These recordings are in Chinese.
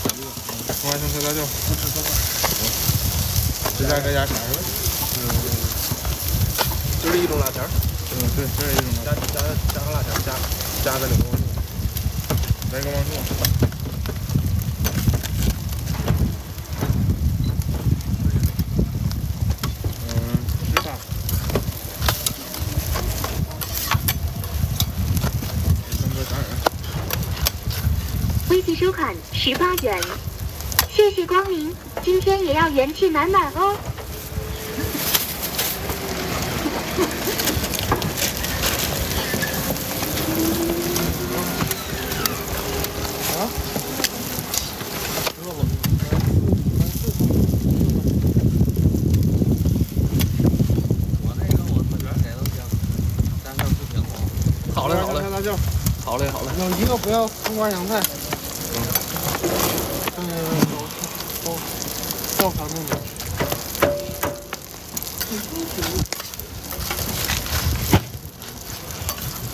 葱花香菜辣椒，这加个鸭肠是吧？就是一种辣条。对，这是一种辣条。加个辣条，加个两个王醋，来个王醋。18。微信收款18元，谢谢光临，今天也要元气满满哦。好嘞，好嘞，辣椒，好嘞，好嘞。有一个不要葱花香菜。爆炒那个。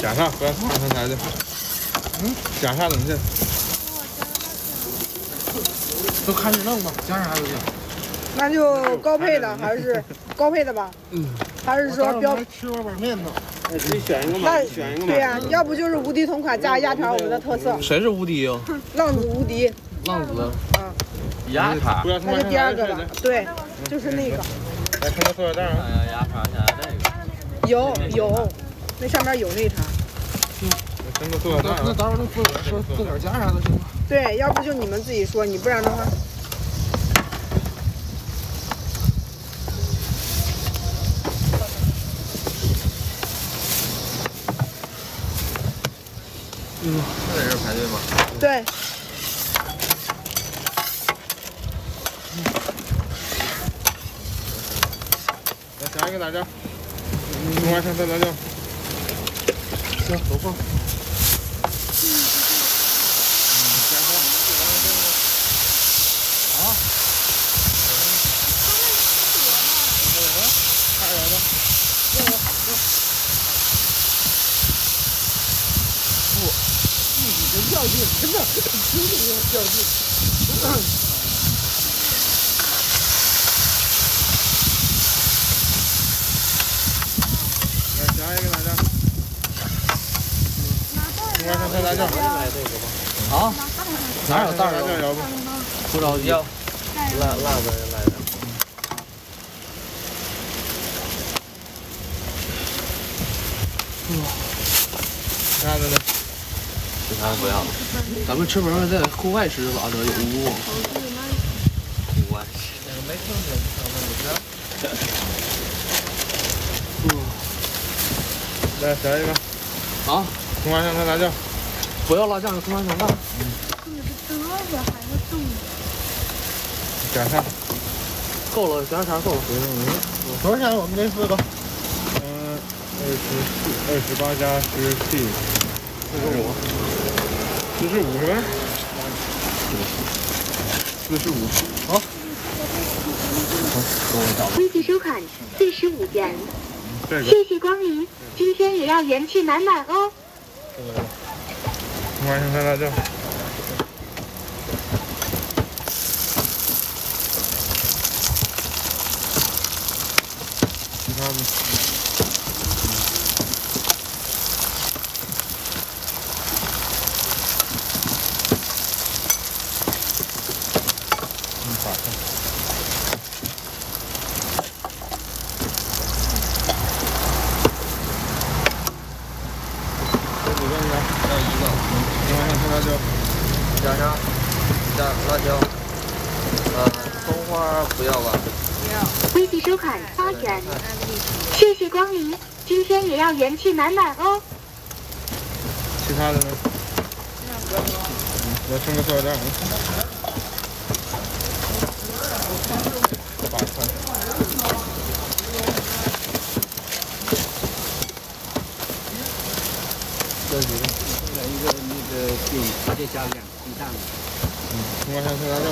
加啥？不要葱花香菜的。加啥东西？都看你弄吧，加啥都行。那就高配的还是高配的吧？还是说标？吃碗板面呢。你选一个嘛，选一个嘛。对呀，要不就是无敌同款加鸭肠，我们的特色。谁是无敌呀？浪子无敌。浪子。啊。鸭肠。那是第二个吧？对，就是那个。来，看个塑料袋啊。鸭肠，现在这个。有，那上面有那肠。整个塑料袋。那待会儿就自个儿加啥都行。对，要不就你们自己说，你不然的话。是在这排队吗？对。来，加一个辣椒，葱花香菜辣椒。行，都放。较劲，真的，真的较劲。来，加一个辣椒。葱花香菜辣椒。来这个吧。啊？哪有袋儿辣椒要不？不着急。辣的来的。其他的呢？其他的不要了。咱们吃饭在户外吃咋的？有屋吗？户外。那个没听见，来，加一个。啊？葱花香菜辣椒。不要辣酱，有葱花香菜。这是鸽子还是动物？加啥？够了，加啥够了？多少钱？我们这4个？28加17，45是吧？45。好。微信收款45元，谢谢光临，今天也要元气满满哦。葱花香菜辣椒。其他的。加啥？加辣椒。葱花不要吧？微信收款8元，谢谢光临，今天也要元气满满哦。其他的呢？我剩个塑料袋。8块。这几个？一个那个给直接加2鸡蛋。葱花香菜辣椒。